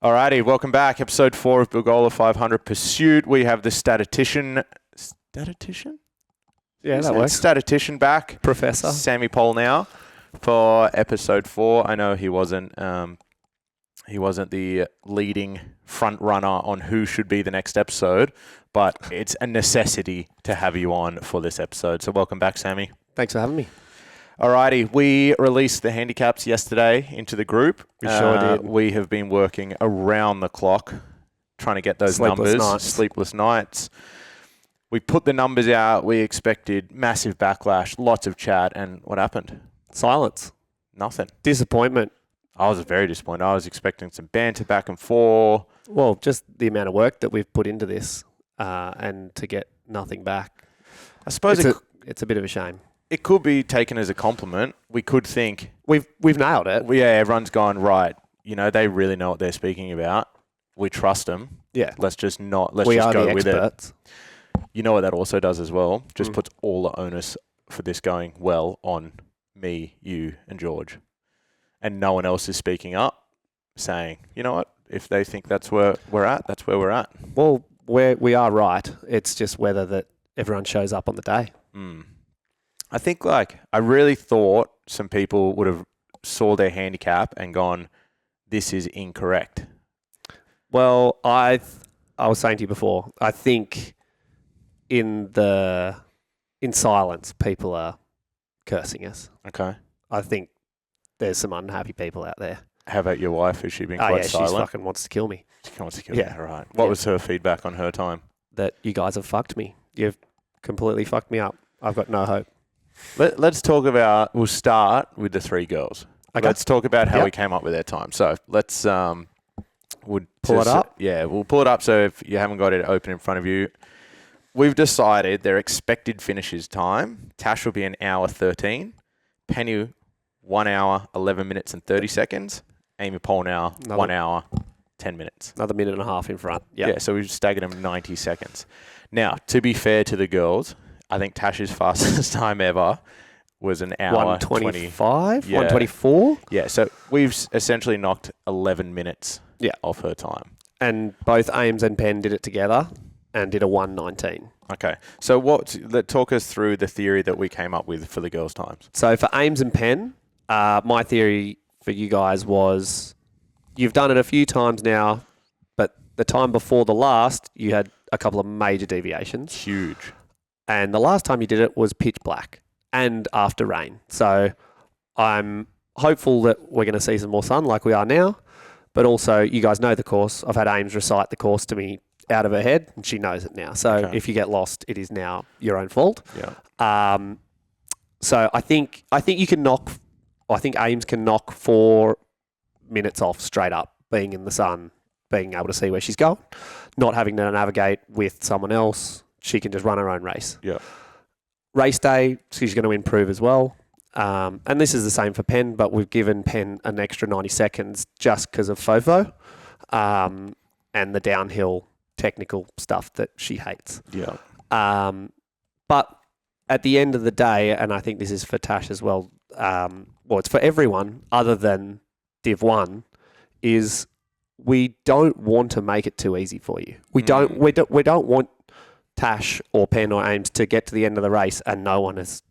Alrighty, welcome back. Episode 4 of Bilgola500 Pursuit. We have the statistician? Yeah, that works. Statistician back. Professor. Sammy Poll now for episode 4. I know he wasn't the leading front runner on who should be the next episode, but it's a necessity to have you on for this episode. So welcome back, Sammy. Thanks for having me. Alrighty, we released the handicaps yesterday into the group. We sure did. We have been working around the clock trying to get those sleepless nights. We put the numbers out. We expected massive backlash, lots of chat, and what happened? Silence. Nothing. Disappointment. I was very disappointed. I was expecting some banter back and forth. Well, just the amount of work that we've put into this and to get nothing back. I suppose it's a bit of a shame. It could be taken as a compliment. We could think we've nailed it. Yeah, everyone's gone right. You know, they really know what they're speaking about. We trust them. Yeah. Let's just go with experts. it. You know what that also does as well? Just puts all the onus for this going well on me, you, and George. And no one else is speaking up, saying, you know what? If they think that's where we're at, that's where we're at. Well, we are right. It's just whether that everyone shows up on the day. I think, I really thought some people would have saw their handicap and gone, this is incorrect. Well, I was saying to you before, I think in silence, people are cursing us. Okay. I think there's some unhappy people out there. How about your wife? Has she been quite silent? She fucking wants to kill me. She wants to kill me, right. What was her feedback on her time? That you guys have fucked me. You've completely fucked me up. I've got no hope. Let's talk about, we'll start with the 3 girls. Okay. Let's talk about how we came up with their time. So let's pull it up. Yeah, we'll pull it up. So if you haven't got it open in front of you, we've decided their expected finishes time. Tash will be 1 hour 13. Penny 1 hour 11 minutes and 30 seconds. Amy Poll now 1 hour 10 minutes. Another minute and a half in front. Yep. Yeah, so we've staggered them 90 seconds. Now, to be fair to the girls, I think Tash's fastest time ever was 1 hour 125, 20, 124. Yeah, so we've essentially knocked 11 minutes off her time. And both Ames and Penn did it together and did a 119. Okay, so talk us through the theory that we came up with for the girls' times. So for Ames and Penn, my theory for you guys was you've done it a few times now, but the time before the last, you had a couple of major deviations. Huge. And the last time you did it was pitch black and after rain. So I'm hopeful that we're going to see some more sun like we are now. But also, you guys know the course. I've had Ames recite the course to me out of her head, and she knows it now. So if you get lost, it is now your own fault. Yeah. So I think you can knock. I think Ames can knock 4 minutes off straight up, being in the sun, being able to see where she's going, not having to navigate with someone else. She can just run her own race. Yeah. Race day, she's going to improve as well. And this is the same for Penn, but we've given Penn an extra 90 seconds just because of FOFO and the downhill technical stuff that she hates. Yeah. But at the end of the day, and I think this is for Tash as well, it's for everyone other than Div 1, is we don't want to make it too easy for you. We don't want Tash or Penn or Ames to get to the end of the race and no one has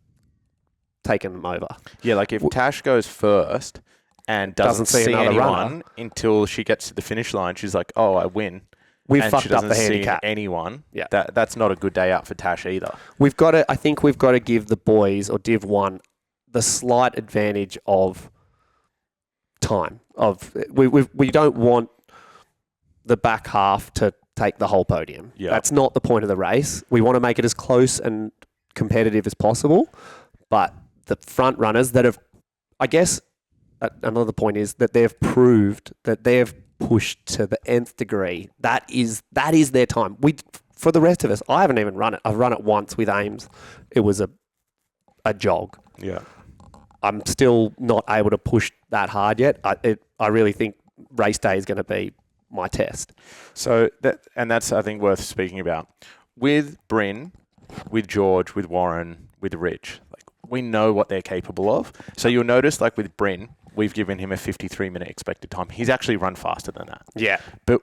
taken them over. Yeah, like if Tash goes first and doesn't see anyone until she gets to the finish line, she's like, oh, I win. We've fucked up the handicap. Anyone. Yeah. That's not a good day out for Tash either. I think we've got to give the boys or Div 1 the slight advantage of time. We don't want the back half to take the whole podium. Yeah. That's not the point of the race. We want to make it as close and competitive as possible. But the front runners that have, I guess, another point is that they've proved that they've pushed to the nth degree. That is their time. For the rest of us, I haven't even run it. I've run it once with Ames. It was a jog. Yeah. I'm still not able to push that hard yet. I really think race day is going to be my test. So that's I think worth speaking about. With Bryn, with George, with Warren, with Rich, we know what they're capable of. So you'll notice with Bryn, we've given him a 53-minute expected time. He's actually run faster than that. Yeah. But,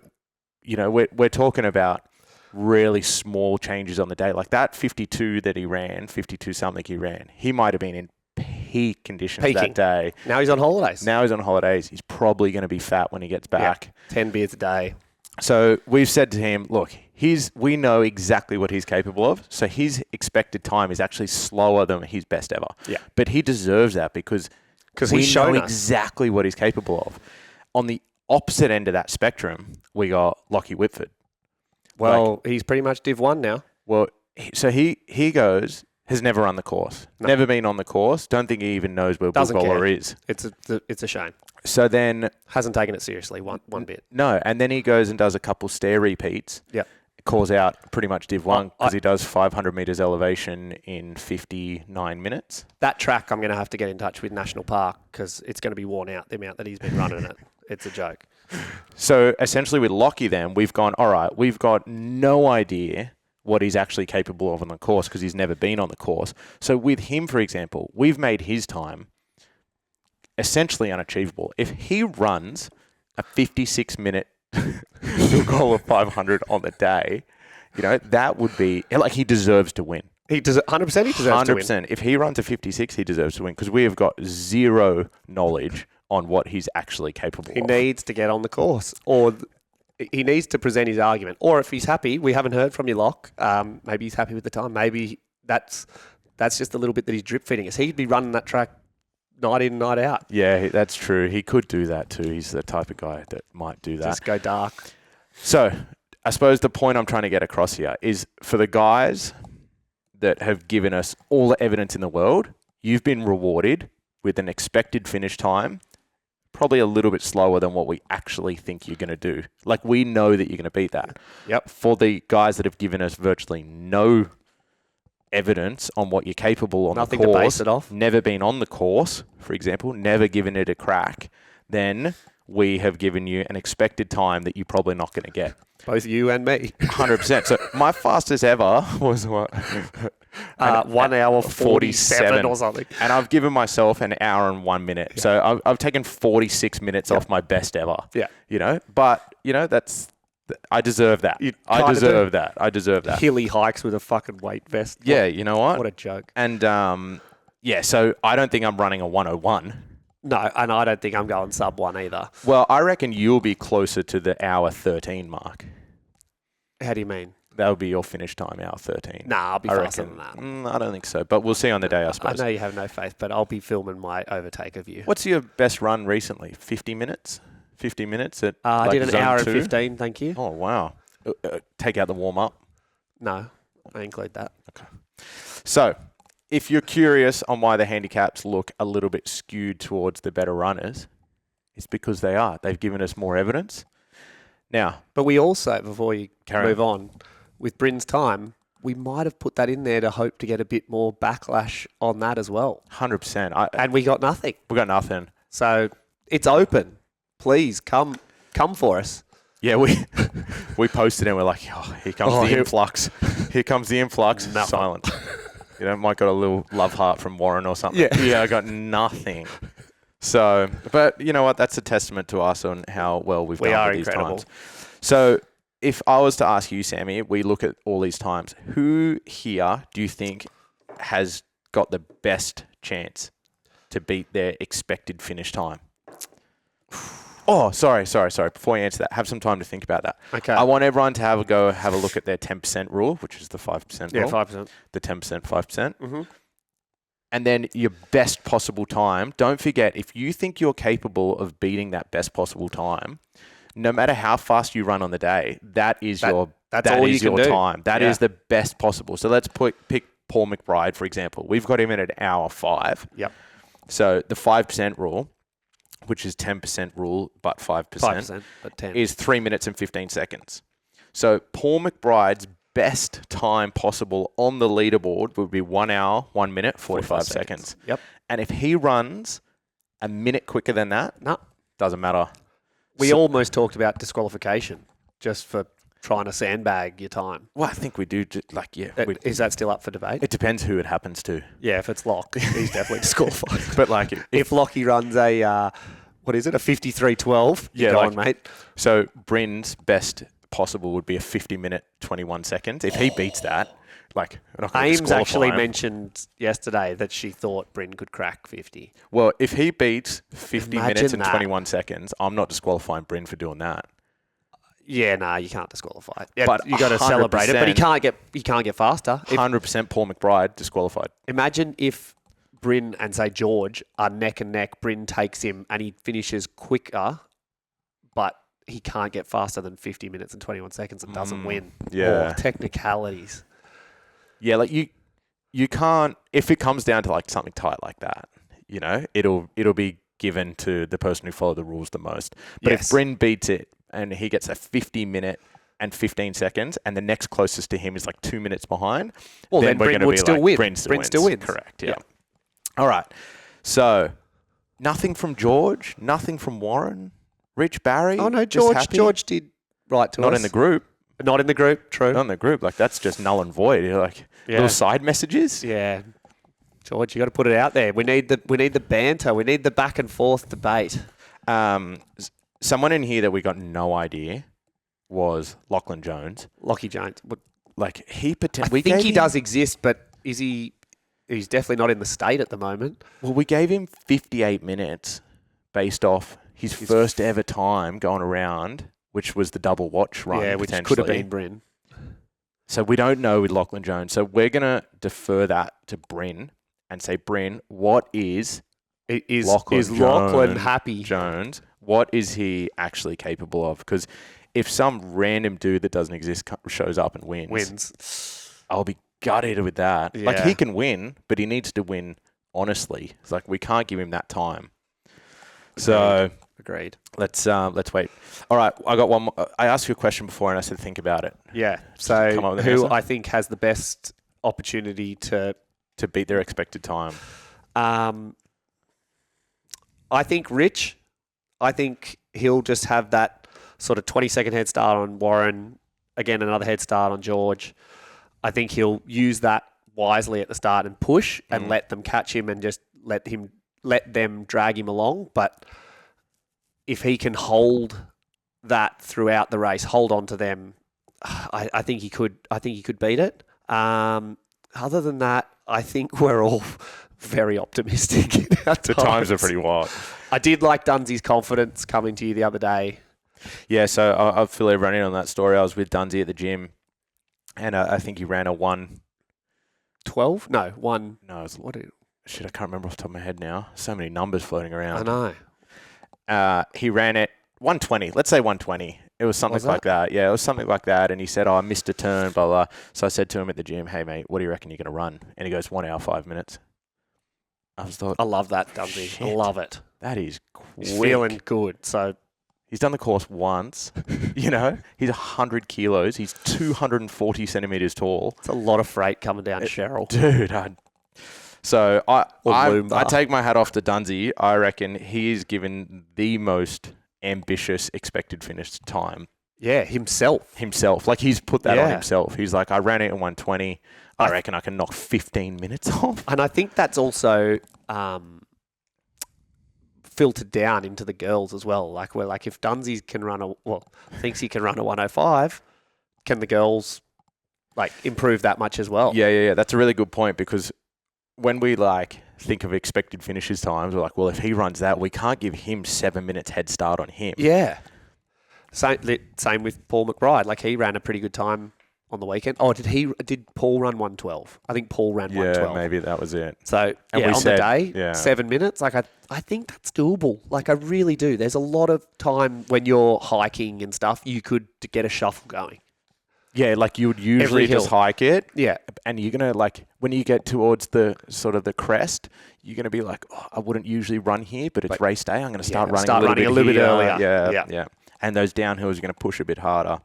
we're talking about really small changes on the day. Like that 52 that he ran, 52 something he ran, he might have been in peak conditions that day. Now he's on holidays. He's probably going to be fat when he gets back. 10 beers a day. So we've said to him, look, we know exactly what he's capable of. So his expected time is actually slower than his best ever. Yeah. But he deserves that because he's shown us exactly what he's capable of. On the opposite end of that spectrum, we got Lockie Whitford. Well, he's pretty much Div 1 now. Well, so he has never run the course. No. Never been on the course. Don't think he even knows where Bilgola is. It's a shame. So then... Hasn't taken it seriously one bit. No, and then he goes and does a couple stair repeats. Yep. Calls out pretty much Div 1 because he does 500 metres elevation in 59 minutes. That track, I'm going to have to get in touch with National Park because it's going to be worn out, the amount that he's been running it. It's a joke. So essentially with Lockie then, we've gone, all right, we've got no idea what he's actually capable of on the course because he's never been on the course. So with him, for example, we've made his time essentially unachievable. If he runs a 56-minute Bilgola500 on the day, that would be like he deserves to win. 100% he deserves to win. 100%. If he runs a 56, he deserves to win because we have got zero knowledge on what he's actually capable of. He needs to get on the course or he needs to present his argument. Or if he's happy, we haven't heard from you, Locke. Maybe he's happy with the time. Maybe that's just a little bit that he's drip feeding us. He'd be running that track night in, night out. Yeah, that's true. He could do that too. He's the type of guy that might do that. Just go dark. So I suppose the point I'm trying to get across here is for the guys that have given us all the evidence in the world, you've been rewarded with an expected finish time, probably a little bit slower than what we actually think you're going to do. Like we know that you're going to beat that. Yep. For the guys that have given us virtually no evidence on what you're capable on Nothing the course, to base it off. Never been on the course, for example, never given it a crack, then we have given you an expected time that you're probably not going to get. Both you and me. 100%. So my fastest ever was what? 1 hour 47 or something. And I've given myself an hour and 1 minute. Yeah. So I've taken 46 minutes off my best ever. Yeah. But, I deserve that. I deserve that. Hilly hikes with a fucking weight vest. Yeah, you know what? What a joke. And, so I don't think I'm running a 101. No, and I don't think I'm going sub 1 either. Well, I reckon you'll be closer to the hour 13 mark. How do you mean? That'll be your finish time, hour 13. Nah, I'll be faster than that. I don't think so, but we'll see on the day, I suppose. I know you have no faith, but I'll be filming my overtake of you. What's your best run recently? 50 minutes? 50 minutes at I did an hour 2? and 15, thank you. Oh, wow. Take out the warm-up? No, I include that. Okay. So, if you're curious on why the handicaps look a little bit skewed towards the better runners, it's because they are. They've given us more evidence. Now, but we also, before you move on, with Bryn's time, we might have put that in there to hope to get a bit more backlash on that as well. 100%. And we got nothing. We got nothing. So it's open. Please come for us. Yeah, we posted and we're like, here comes the influx. Here comes the influx. Nothing. Silent. Might got a little love heart from Warren or something. Yeah, I got nothing. So, but you know what? That's a testament to us on how well we've done with these times. So, if I was to ask you, Sammy, we look at all these times. Who here do you think has got the best chance to beat their expected finish time? Oh, sorry. Before you answer that, have some time to think about that. Okay. I want everyone to have a look at their 10% rule, which is the 5% rule. Yeah, 5%. The 10%, 5%. Mm-hmm. And then your best possible time. Don't forget, if you think you're capable of beating that best possible time, no matter how fast you run on the day, that is your time. That is the best possible. So let's pick Paul McBride, for example. We've got him in at hour 5. Yep. So the 5% rule, which is 10% rule, but 5%, but 10. is 3 minutes and 15 seconds. So Paul McBride's best time possible on the leaderboard would be 1 hour, 1 minute, 45 seconds. Yep. And if he runs a minute quicker than that, no, doesn't matter. We almost talked about disqualification just for trying to sandbag your time. Well, I think we do. Is that still up for debate? It depends who it happens to. Yeah, if it's Locke, he's definitely disqualified. But like, if Lockie runs a, what is it, a 53.12, you're going, mate. So Bryn's best possible would be a 50-minute, 21 seconds. If he beats that, like, we're not gonna Ames disqualify actually him. mentioned yesterday that she thought Bryn could crack 50. Well, if he beats 50 Imagine minutes and that. 21 seconds, I'm not disqualifying Bryn for doing that. Yeah, nah, you can't disqualify. Yeah, But you got to celebrate it. But he 100% can't get faster. 100% Paul McBride disqualified. Imagine if Bryn and say George are neck and neck. Bryn takes him and he finishes quicker, but he can't get faster than 50 minutes and 21 seconds and doesn't win. yeah. Oh, technicalities. Yeah, like you can't, if it comes down to like something tight like that, you know, it'll be given to the person who followed the rules the most. But Yes. if Bryn beats it and he gets a 50-minute and 15 seconds and the next closest to him is like 2 minutes behind, Well, then we're Bryn gonna would be still like, win. Bryn still Bryn wins. still wins. Correct, yeah. Yeah. All right. So, nothing from George, nothing from Warren, Rich, Barry. Oh, no, just happy? George did write to us. Not in the group. Not in the group, true. Not in the group. Like, that's just null and void. You're like, Yeah. little side messages. Yeah. George, you got to put it out there. We need the banter. We need the back and forth debate. Someone in here that we got no idea was Lachlan Jones. Lockie Jones. Like, he I potentially... think he does exist, but is he... He's definitely not in the state at the moment. Well, we gave him 58 minutes based off his first ever time going around, which was the double watch run. Yeah, which could have been Bryn. So we don't know with Lachlan Jones. So we're going to defer that to Bryn and say, Bryn, what is Lachlan happy? Jones? What is he actually capable of? Because if some random dude that doesn't exist shows up and wins. I'll be gutted with that. Yeah. Like, he can win, but he needs to win honestly. It's like, we can't give him that time. So Agreed. let's wait. All right, I got one more. I asked you a question before and I said think about it. Yeah. Come So up with an who answer? I think has the best opportunity to... To beat their expected time. I think Rich. I think he'll just have that sort of 20-second head start on Warren. Again, another head start on George. I think he'll use that wisely at the start and push and let them catch him and just let them drag him along. But if he can hold that throughout the race, hold on to them, I think he could. I think he could beat it. Other than that, I think we're all very optimistic in our The times are pretty wild. I did like Dunsy's confidence coming to you the other day. Yeah, so I'll fill everyone in on that story. I was with Dunsey at the gym, and I think he ran a 12? No, 1. No, it was, What? shit, I can't remember off the top of my head now. So many numbers floating I around. know. He ran it 120. Let's say 120. It was something Was like that. Yeah, it was something like that. And he said, I missed a turn, blah, blah. So I said to him at the gym, hey, mate, what do you reckon you're going to run? And he goes, 1 hour, 5 minutes. I was thought, I love that, Dunsey. I Shit. love it. that is quick. He's feeling good. So He's done the course once. You know, he's 100 kilos. He's 240 centimeters tall. it's a lot of freight coming down Cheryl. Dude, so I Loomba. take my hat off to Dunsey. I reckon he is given the most ambitious expected finish time Yeah, himself. Like, he's put that on Yeah. himself. He's like, I ran it in 120. I reckon I can knock 15 minutes off. And I think that's also filtered down into the girls as well. Like, we're like, if Dunsey can run thinks he can run a 105, can the girls like improve that much as well? Yeah. That's a really good point, because when we like think of expected finishes times, we're like, well, if he runs that, we can't give him 7 minutes head start on him. Yeah. Same with Paul McBride. Like, he ran a pretty good time on the weekend. Oh, did Paul run 112? I think Paul ran 112. Maybe that was it. So, And yeah, we on said- the day, yeah. 7 minutes. Like, I think that's doable. Like, I really do. There's a lot of time when you're hiking and stuff, you could get a shuffle going. Yeah, like you would usually Every just hill. hike it, Yeah. and you're going to, like, when you get towards the sort of the crest, you're going to be like, oh, I wouldn't usually run here, but it's race day. I'm going to start running start running a a little little bit bit here. earlier. Yeah. And those downhills are going to push a bit harder.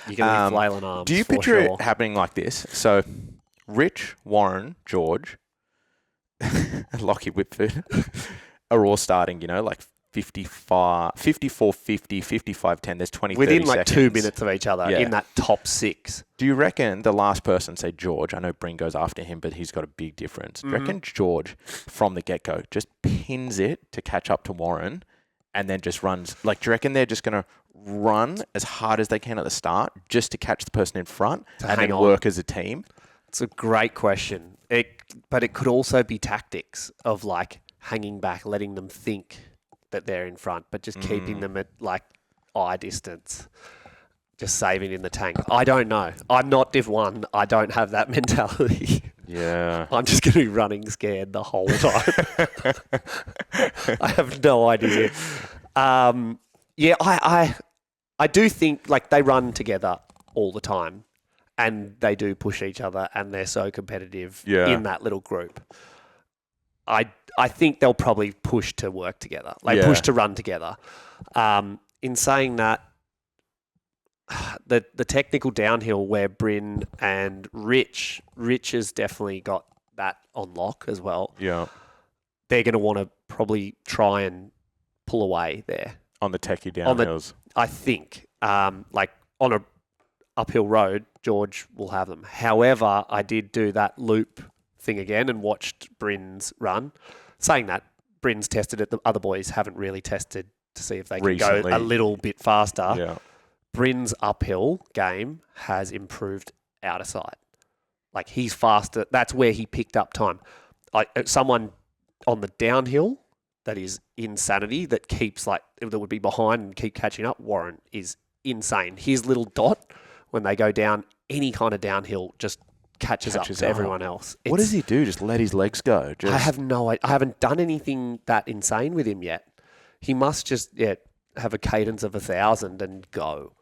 You're going to be flailing arms. Do you for picture sure. it happening like this? So, Rich, Warren, George, and Lockie Whitford are all starting, you know, like 55, 54, 50, 55, 10. There's 20, Within 30 like seconds. 2 minutes of each other Yeah. in that top 6. Do you reckon the last person, say George, I know Bryn goes after him, but he's got a big difference. Do you reckon George, from the get-go, just pins it to catch up to Warren and then just runs? Like, do you reckon they're just going to run as hard as they can at the start just to catch the person in front and hang then on. work as a team? It's a great question. But it could also be tactics of like hanging back, letting them think that they're in front, but just keeping them at like eye distance, just saving in the tank. I don't know. I'm not Div 1. I don't have that mentality. Yeah. I'm just going to be running scared the whole time. I have no idea. Yeah, I do think like they run together all the time and they do push each other and they're so competitive in that little group. I think they'll probably push to work together, like push to run together. In saying that, the technical downhill where Bryn and Rich has definitely got that on lock as well. Yeah. They're going to want to probably try and pull away there. On the techie downhills. I think, like on a uphill road, George will have them. However, I did do that loop thing again and watched Bryn's run. Saying that, Bryn's tested it. The other boys haven't really tested to see if they can go a little bit faster. Yeah. Bryn's uphill game has improved out of sight. Like he's faster. That's where he picked up time. Someone on the downhill that is insanity that keeps that would be behind and keep catching up. Warren is insane. His little dot when they go down any kind of downhill just catches up to everyone else. What does he do? Just let his legs go? I have no idea. I haven't done anything that insane with him yet. He must just have a cadence of 1,000 and go.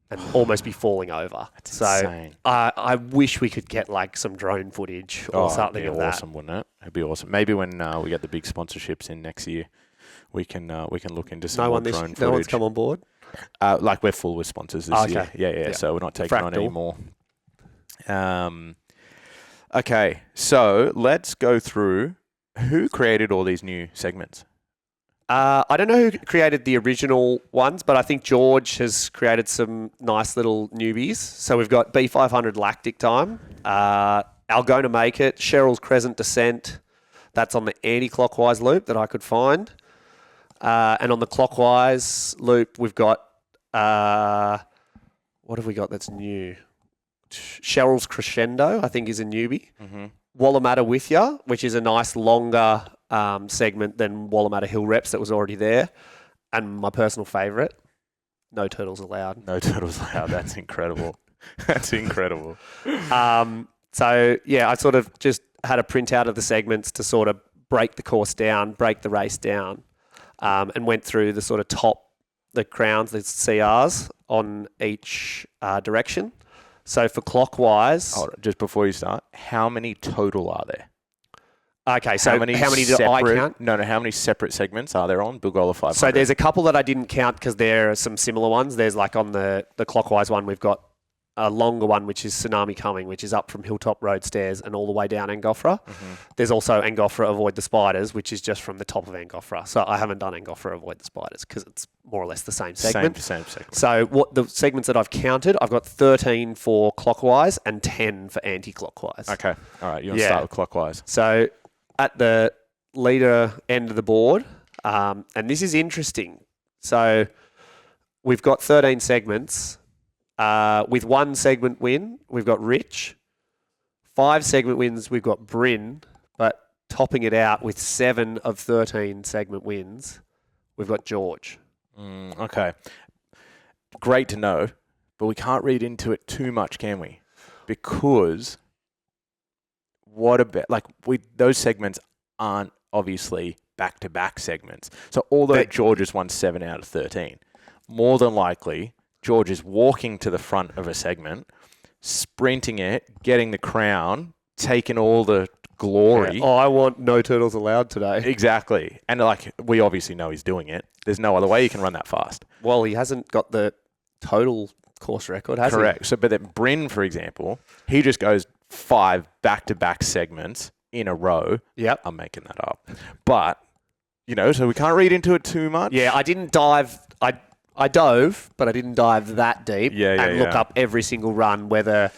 And almost be falling over. That's insane. I wish we could get like some drone footage or something of that. It'd be awesome, wouldn't it? It'd be awesome. Maybe when we get the big sponsorships in next year, we can look into some more drone footage. No one's come on board? Like we're full with sponsors this year. Yeah. So we're not taking on any more. Okay, so let's go through who created all these new segments. I don't know who created the original ones, but I think George has created some nice little newbies. So we've got B500 Lactic Time, Algona Make It, Cheryl's Crescent Descent. That's on the anti-clockwise loop that I could find. And on the clockwise loop, we've got, what have we got that's new? Cheryl's Crescendo, I think, is a newbie. Mm-hmm. Wallamatta With Ya, which is a nice longer segment than Wallamatta Hill Reps that was already there. And my personal favourite, No Turtles Allowed. No Turtles Allowed. That's incredible. That's incredible. So, yeah, I sort of just had a printout of the segments to sort of break the course down, break the race down, and went through the sort of the crowns, the CRs on each direction. So for clockwise... just before you start, how many total are there? Okay, so how many do I count? No, how many separate segments are there on Bilgola500? So there's a couple that I didn't count because there are some similar ones. There's like on the clockwise one, we've got a longer one, which is Tsunami Coming, which is up from Hilltop Road Stairs and all the way down Angofra. Mm-hmm. There's also Angofra Avoid the Spiders, which is just from the top of Angofra. So I haven't done Angofra Avoid the Spiders because it's more or less the same segment. Same segment. So what the segments that I've counted, I've got 13 for clockwise and 10 for anti-clockwise. Okay. All right. You want to start with clockwise. So at the leader end of the board, and this is interesting. So we've got 13 segments. With one segment win, we've got Rich. 5 segment wins, we've got Bryn. But topping it out with 7 of 13 segment wins, we've got George. Okay. Great to know, but we can't read into it too much, can we? Because those segments aren't obviously back-to-back segments. So although George has won 7 out of 13, more than likely... George is walking to the front of a segment, sprinting it, getting the crown, taking all the glory. Yeah. Oh, I want No Turtles Allowed today. Exactly. And we obviously know he's doing it. There's no other way you can run that fast. Well, he hasn't got the total course record, has he? Correct. So, but then Bryn, for example, he just goes 5 back-to-back segments in a row. Yep. I'm making that up. But... So we can't read into it too much. Yeah, I didn't dive. I dove, but I didn't dive that deep Yeah, and look up every single run, whether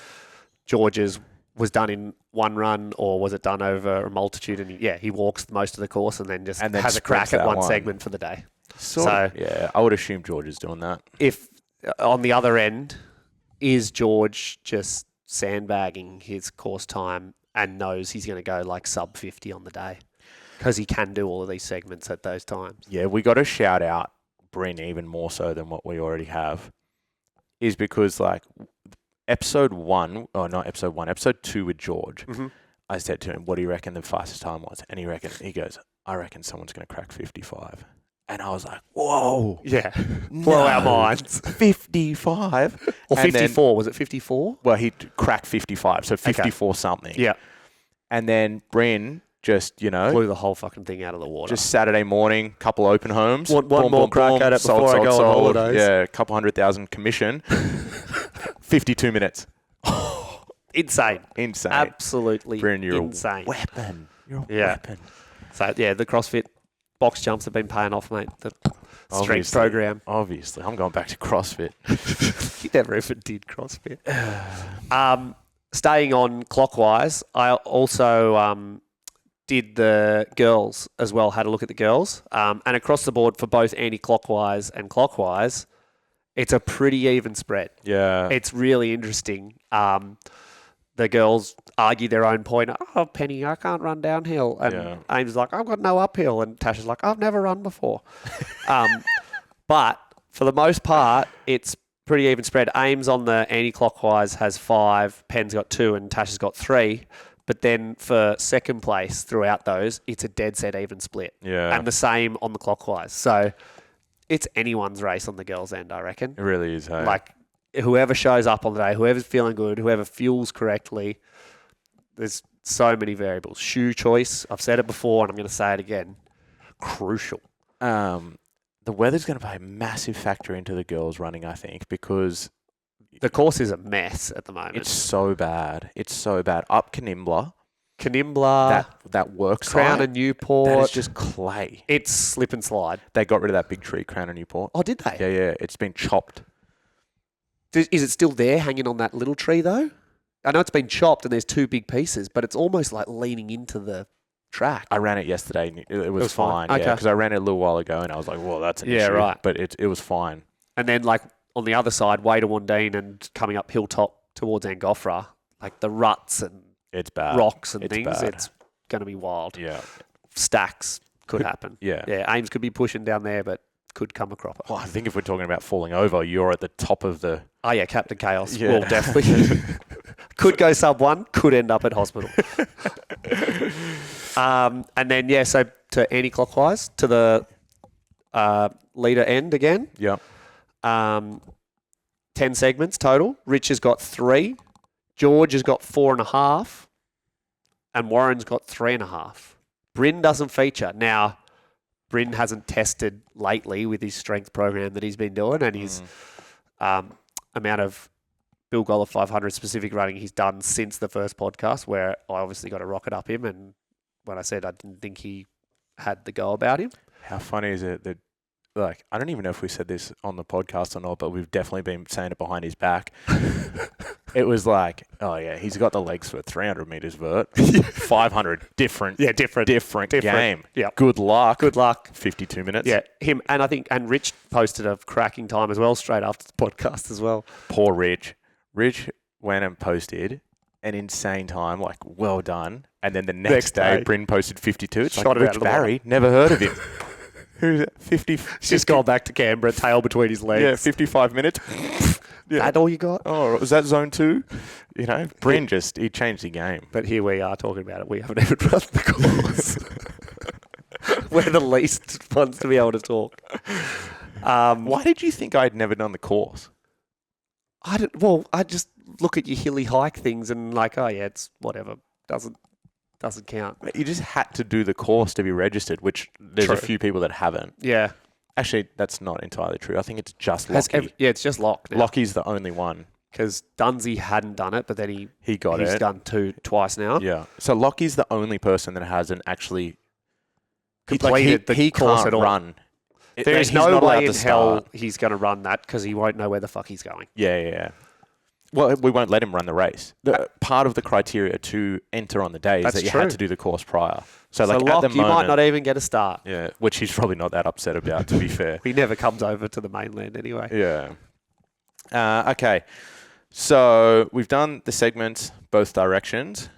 George's was done in one run or was it done over a multitude. And he walks most of the course and then has a crack at one segment for the day. Yeah, I would assume George is doing that. If on the other end, is George just sandbagging his course time and knows he's going to go like sub 50 on the day because he can do all of these segments at those times? Yeah, we got to shout out Bryn even more so than what we already have, is because like episode 2 with George, I said to him, what do you reckon the fastest time was? And he goes, I reckon someone's going to crack 55. And I was like, whoa. Yeah. Blow our minds. 55? Or 54. Was it 54? Well, he cracked 55, so 54 something. Yeah. And then Bryn just, blew the whole fucking thing out of the water. Just Saturday morning, couple open homes. One more crack at it before I go on holidays. Yeah, a couple 100,000 commission. 52 minutes. Insane. Absolutely Bryn, you're insane. A weapon. You're a weapon. So, the CrossFit box jumps have been paying off, mate. The strength program. Obviously. I'm going back to CrossFit. You never even did CrossFit. Staying on clockwise, I also did the girls as well, had a look at the girls. And across the board for both anti-clockwise and clockwise, it's a pretty even spread. Yeah. It's really interesting. The girls argue their own point. Oh, Penny, I can't run downhill. And Aim's like, I've got no uphill. And Tasha's like, I've never run before. But for the most part, it's pretty even spread. Aim's on the anti-clockwise has 5, Pen's got 2, and Tasha's got 3. But then for second place throughout those, it's a dead set even split. Yeah. And the same on the clockwise. So it's anyone's race on the girls' end, I reckon. It really is, hey? Like, whoever shows up on the day, whoever's feeling good, whoever fuels correctly, there's so many variables. Shoe choice, I've said it before and I'm going to say it again, crucial. The weather's going to play a massive factor into the girls running, I think, because the course is a mess at the moment. It's so bad. Up Canimbla, that works. Crown and Newport. That is just clay. It's slip and slide. They got rid of that big tree, Crown and Newport. Oh, did they? Yeah. It's been chopped. Is it still there hanging on that little tree though? I know it's been chopped and there's 2 big pieces, but it's almost like leaning into the track. I ran it yesterday and it was fine. Okay. Yeah, because I ran it a little while ago and I was like, whoa, that's an issue. Yeah, right. But it was fine. And then like on the other side, way to Wandine and coming up Hilltop towards Angophra, like the ruts and it's bad. Rocks and things, bad. it's going to be wild. Yeah. Stacks could happen. Yeah. Yeah, Ames could be pushing down there, but could come a cropper. Well, I think if we're talking about falling over, you're at the top of the... Oh, yeah, Captain Chaos. Yeah. Well, definitely. Could go sub 1, could end up at hospital. And then, so to anti-clockwise, to the leader end again. Yep. 10 segments total. Rich has got 3. George has got 4.5. And Warren's got 3.5. Bryn doesn't feature. Now, Bryn hasn't tested lately with his strength program that he's been doing and his amount of Bilgola500 specific running he's done since the first podcast, where I obviously got to rocket up him. And when I said I didn't think he had the go about him. How funny is it that, like, I don't even know if we said this on the podcast or not, but we've definitely been saying it behind his back. It was like, oh yeah, he's got the legs for 300 meters vert, 500 different game. Yeah, Good luck. 52 minutes. Yeah, him and I think Rich posted a cracking time as well straight after the podcast as well. Poor Rich. Rich went and posted an insane time, like well done. And then the next day, Bryn posted 52. It's Shot like, it Rich out of the Barry, never heard of him. Who's it? 50. Just gone back to Canberra, tail between his legs. Yeah, 55 minutes. Yeah. That all you got? Oh, was that zone 2? You know, Bryn he changed the game. But here we are talking about it. We haven't even run the course. We're the least ones to be able to talk. Why did you think I'd never done the course? I just look at your hilly hike things and like, oh yeah, it's whatever. Doesn't count. You just had to do the course to be registered, which there's a few people that haven't. Yeah. Actually, that's not entirely true. I think it's just Lockie. It's just Lock now. Lockie's the only one. Because Dunsey hadn't done it, but then he's done twice now. Yeah. So Lockie's the only person that hasn't actually completed the he course can't at all. run. There is He's no not allowed way to in hell start. he's going to run that because he won't know where the fuck he's going. Yeah. Well, we won't let him run the race. Part of the criteria to enter on the day is That's that you true. had to do the course prior. So Locke, at the moment, you might not even get a start. Yeah, which he's probably not that upset about, to be fair. He never comes over to the mainland anyway. Yeah. Okay. So we've done the segments both directions,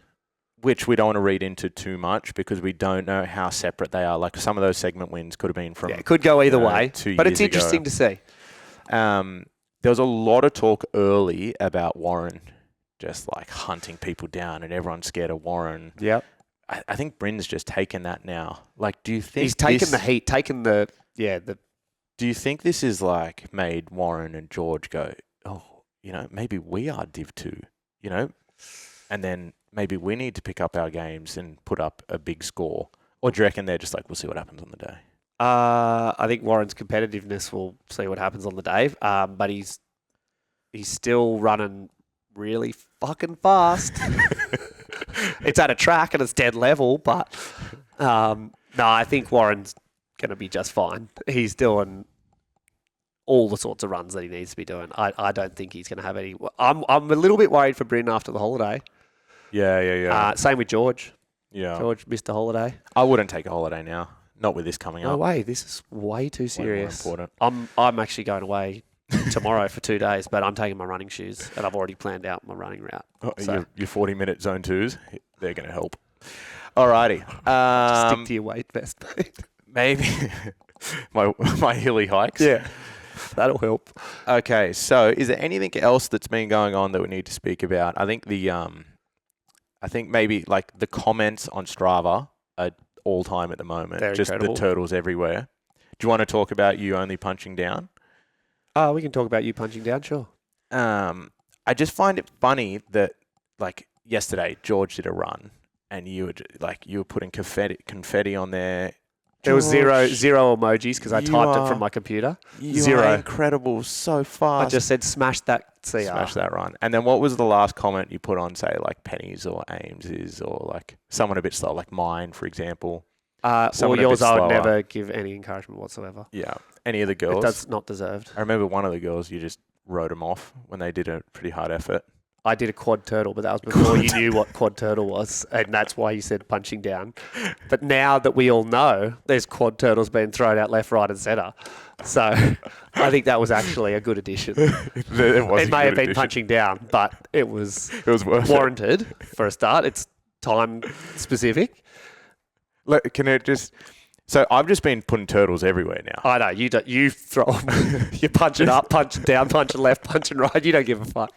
which we don't want to read into too much because we don't know how separate they are. Like some of those segment wins could have been from... Yeah, it could go either way, 2 but it's years ago. interesting to see. There was a lot of talk early about Warren just like hunting people down and everyone's scared of Warren. Yep. I think Bryn's just taken that now. Like, do you think He's taken the heat, taken the... Do you think this is like made Warren and George go, oh, maybe we are Div 2, and then maybe we need to pick up our games and put up a big score? Or do you reckon they're just like, we'll see what happens on the day? I think Warren's competitiveness will see what happens on the day, but he's still running really fucking fast. It's at a track and it's dead level, but no, I think Warren's going to be just fine. He's doing all the sorts of runs that he needs to be doing. I don't think he's going to have any... I'm a little bit worried for Bryn after the holiday. Yeah. Same with George. Yeah. George missed a holiday. I wouldn't take a holiday now. Not with this coming No up. way. This is way too serious. Way more important. I'm actually going away tomorrow for 2 days, but I'm taking my running shoes and I've already planned out my running route. Your 40-minute zone 2s, they're going to help. Alrighty. Just stick to your weight vest, mate. Maybe my hilly hikes. Yeah, that'll help. Okay, so is there anything else that's been going on that we need to speak about? I think maybe like the comments on Strava are all time at the moment. They're just incredible. The turtles everywhere. Do you want to talk about you only punching down? We can talk about you punching down, sure. I just find it funny that like yesterday George did a run and you were putting confetti on there. There was George, zero emojis because I typed it from my computer. You are incredible, so fast. I just said smash that CR. Smash that run. And then what was the last comment you put on, say, like Penny's or Ames's or like someone a bit slow, like mine, for example? Or Someone a yours, bit I would slower. never give any encouragement whatsoever. Yeah. Any of the girls? That's not deserved. I remember one of the girls, you just wrote them off when they did a pretty hard effort. I did a quad turtle, but that was before you knew what quad turtle was, and that's why you said punching down. But now that we all know, there's quad turtles being thrown out left, right, and centre. So I think that was actually a good addition. It may have been punching down, but it was worth warranted for a start. It's time specific. Look, can it just... So I've just been putting turtles everywhere now. I know you don't. You throw them. You punch it up, punch it down, punch it left, punch it right. You don't give a fuck.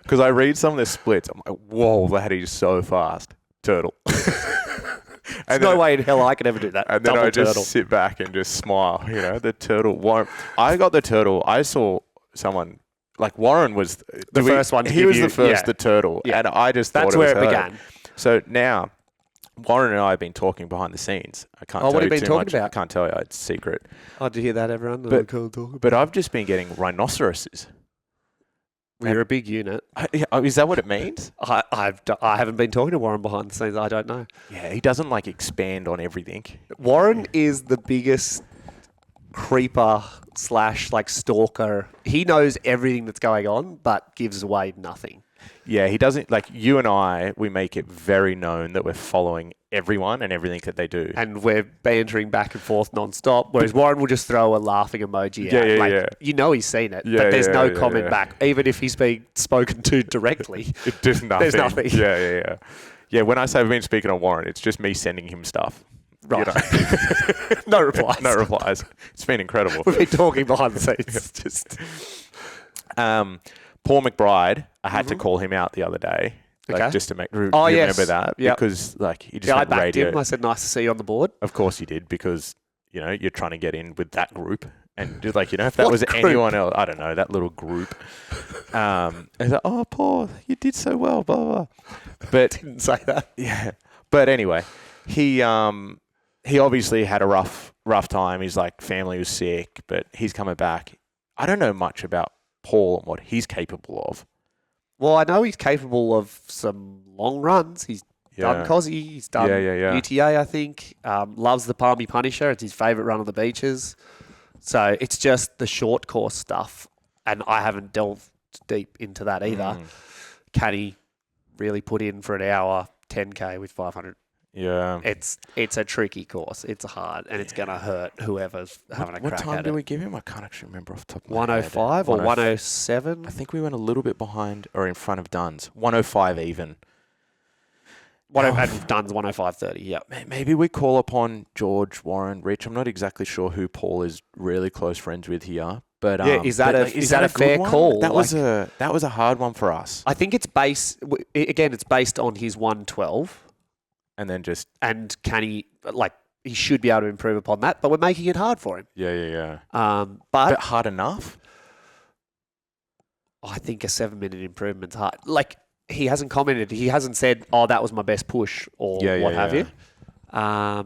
Because I read some of the splits. I'm like, whoa, that is so fast. Turtle. There's no way in hell I could ever do that. And then Double I just turtle. sit back and just smile. The turtle. I got the turtle. I saw someone... Like Warren was... The first one to He give was you- the first, yeah. the turtle. Yeah. And I just thought That's it where was it her. began. So now... Warren and I have been talking behind the scenes. I can't tell what you have you been too talking much. about? I can't tell you. It's secret. Oh, did you hear that, everyone? But I've just been getting rhinoceroses. We're a big unit. Is that what it means? I haven't been talking to Warren behind the scenes. I don't know. Yeah, he doesn't like expand on everything. Warren is the biggest creeper / like stalker. He knows everything that's going on, but gives away nothing. Yeah, he doesn't, like you and I, we make it very known that we're following everyone and everything that they do. And we're bantering back and forth non-stop, whereas Warren will just throw a laughing emoji out. Yeah. You know he's seen it, Yeah, but there's no yeah, comment yeah. back, even if he's being spoken to directly. It does nothing. There's nothing. Yeah. Yeah, when I say I've been speaking on Warren, it's just me sending him stuff. Right. No replies. No replies. It's been incredible. We've been talking behind the scenes. Just Paul McBride, I had to call him out the other day. Okay. Just to make Oh, remember yes. that. Yep. Because he just Yeah, I went backed radio. him. I said, nice to see you on the board. Of course you did, because you're trying to get in with that group. And just if that What was group? anyone else, I don't know, that little group. And like, oh, Paul, you did so well, blah, blah, blah. But Didn't say that. yeah. But anyway, he obviously had a rough time. His family was sick, but he's coming back. I don't know much about Paul and what he's capable of. Well, I know he's capable of some long runs. He's done Cozzy. He's done Yeah. UTA, I think. Loves the Palmy Punisher. It's his favourite run on the beaches. So it's just the short course stuff. And I haven't delved deep into that either. Can he really put in for an hour 10K with 500? Yeah. It's a tricky course. It's hard, and it's going to hurt whoever's having a crack at it. What time did we give him? I can't actually remember off the top of my head. 105 or 107? I think we went a little bit behind or in front of Duns. 105 even. And Duns 105.30, yeah. Maybe we call upon George, Warren, Rich. I'm not exactly sure who Paul is really close friends with here. But is that a fair call? That was a hard one for us. I think it's based on his 112. And then and can he he should be able to improve upon that, but we're making it hard for him. Yeah. But hard enough. I think a 7-minute improvement's hard. Like, he hasn't commented. He hasn't said, "Oh, that was my best push," or what have you. But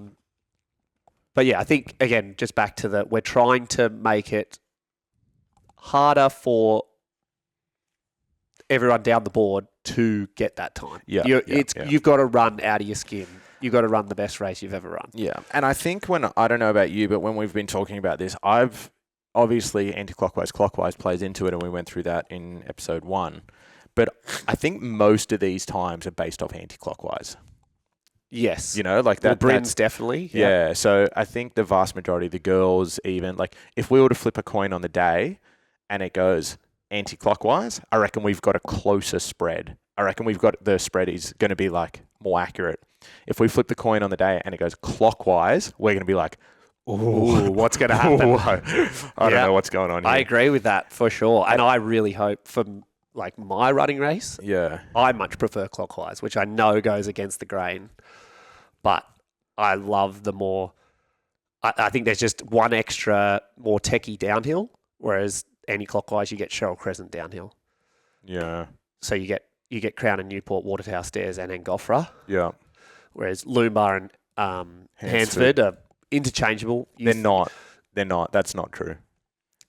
yeah, I think again, just back to we're trying to make it harder for everyone down the board to get that time. You've got to run out of your skin. You've got to run the best race you've ever run. Yeah, and I think I don't know about you, but when we've been talking about this, I've obviously anti-clockwise, clockwise plays into it, and we went through that in episode 1. But I think most of these times are based off anti-clockwise. Yes. You know, like that. Britain's definitely. Yeah. So I think the vast majority of the girls, even like if we were to flip a coin on the day and it goes anti-clockwise, I reckon we've got a closer spread. I reckon the spread is going to be like more accurate. If we flip the coin on the day and it goes clockwise, we're going to be like, ooh, what's going to happen? I don't know what's going on here. I agree with that for sure. And I really hope for like my running race, I much prefer clockwise, which I know goes against the grain. But I love the more, I think there's just one extra more techie downhill, whereas anti-clockwise you get Cheryl Crescent downhill. Yeah. So you get Crown and Newport, Watertower Stairs and Angofra. Yeah. Whereas Loombar and Hansford are interchangeable. They're not. That's not true.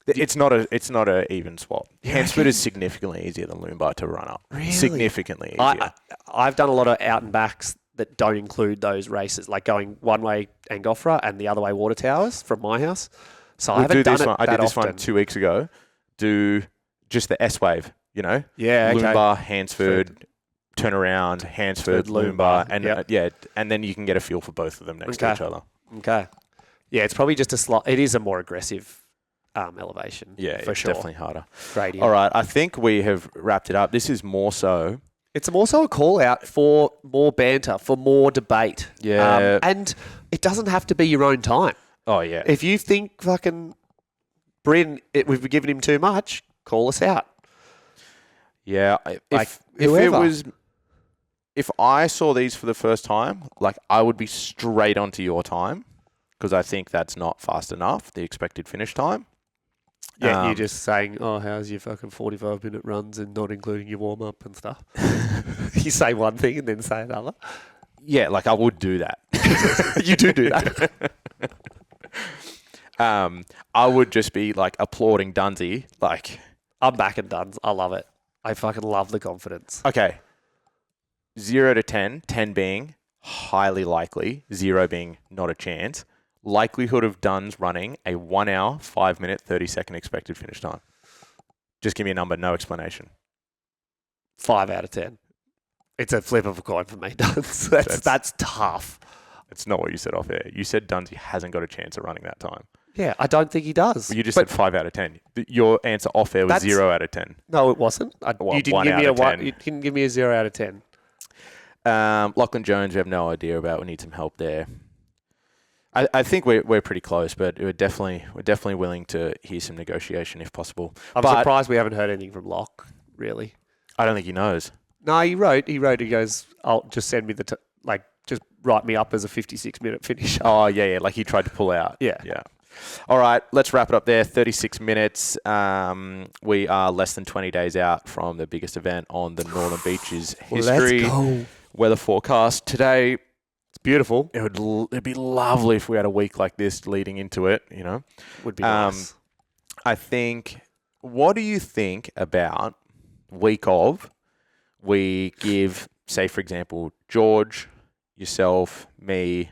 It's not a even swap. Hansford is significantly easier than Loombar to run up. Really? Significantly easier. I've done a lot of out and backs that don't include those races, like going one way Angofra and the other way Water Towers from my house. So I haven't done it I did this often. one 2 weeks ago. Do just the S wave, you know? Yeah, okay. Loombar, Hansford, turn around, Hansford, Loombar, and and then you can get a feel for both of them next to each other. Okay. Yeah, it's probably just it is a more aggressive elevation. Yeah, for it's sure. definitely harder. Gradient. All right, I think we have wrapped it up. This is more so. It's also a call out for more banter, for more debate. Yeah. And it doesn't have to be your own time. Oh, yeah. If you think fucking Bryn, we've given him too much, call us out. Yeah. If I saw these for the first time, like I would be straight onto your time because I think that's not fast enough, the expected finish time. Yeah, you're just saying, oh, how's your fucking 45-minute runs and not including your warm-up and stuff. You say one thing and then say another. Yeah, like I would do that. You do that. I would just be like applauding Dunsey. Like, I'm back and Duns. I love it. I fucking love the confidence. Okay. 0 to 10, 10 being highly likely, 0 being not a chance. Likelihood of Duns running a 1 hour, 5 minute, 30-second expected finish time. Just give me a number, no explanation. 5 out of 10. It's a flip of a coin for me, Duns. That's tough. That's not what you said off air. You said Dunsey hasn't got a chance of running that time. Yeah, I don't think he does. Well, you just said 5 out of 10. Your answer off air was 0 out of 10. No, it wasn't. You didn't give me a 1. You didn't give me a 0 out of 10. Lachlan Jones, we have no idea about. We need some help there. I think we're pretty close, but we're definitely willing to hear some negotiation if possible. I'm surprised we haven't heard anything from Locke, really. I don't think he knows. No, he wrote. He goes, "I'll just send me just write me up as a 56-minute finish." Oh yeah, like he tried to pull out. Yeah. All right, let's wrap it up there. 36 minutes. We are less than 20 days out from the biggest event on the Northern Beaches history. Let's go. Weather forecast today. It's beautiful. It'd be lovely if we had a week like this leading into it, you know. Would be nice. I think, what do you think about week of, we give say, for example, George, yourself, me,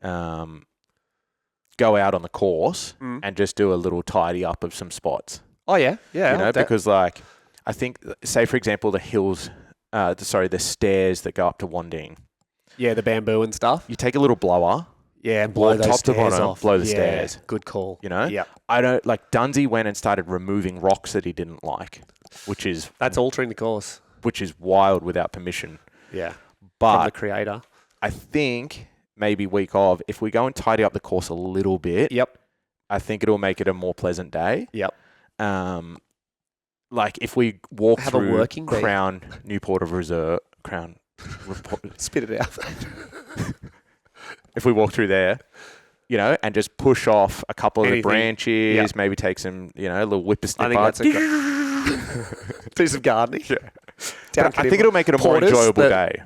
go out on the course and just do a little tidy up of some spots. Oh, yeah. Yeah. You know, because like, I think, say, for example, the hills, the stairs that go up to Wanding. Yeah, the bamboo and stuff. You take a little blower. Yeah, and blow walk those top to stairs bottom, off. blow the stairs. Good call. You know? Yeah. I don't, like, Dunsey went and started removing rocks that he didn't like, which is... That's altering the course. Which is wild without permission. Yeah. But from the creator. I think maybe week of, if we go and tidy up the course a little bit, I think it'll make it a more pleasant day. Yep. Like if we walk Have through a working Crown, Newport of Reserve, spit it out. If we walk through there, you know, and just push off a couple of the branches, maybe take some, you know, a little whippersnip. I think that's a piece of gardening. Yeah. I think it'll make it a more enjoyable day.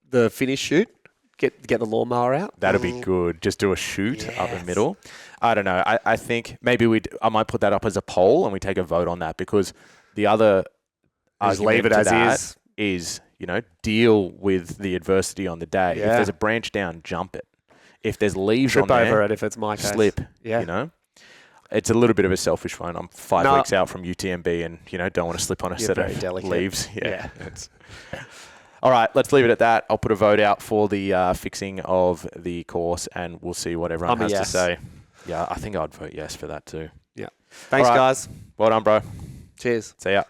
The finish shoot, get the lawnmower out. That'll be good. Just do a shoot up the middle. I don't know. I think maybe I might put that up as a poll and we take a vote on that, because the other argument leave it to as that is, you know, deal with the adversity on the day. Yeah. If there's a branch down, jump it. If there's leaves Trip on there, over it if it's my case. slip. Yeah. You know, it's a little bit of a selfish one. I'm 5 weeks out from UTMB and, you know, don't want to slip on a set of leaves. Yeah. All right, let's leave it at that. I'll put a vote out for the fixing of the course and we'll see what everyone has to say. Yeah, I think I'd vote yes for that too. Yeah. Thanks, guys. Well done, bro. Cheers. See ya.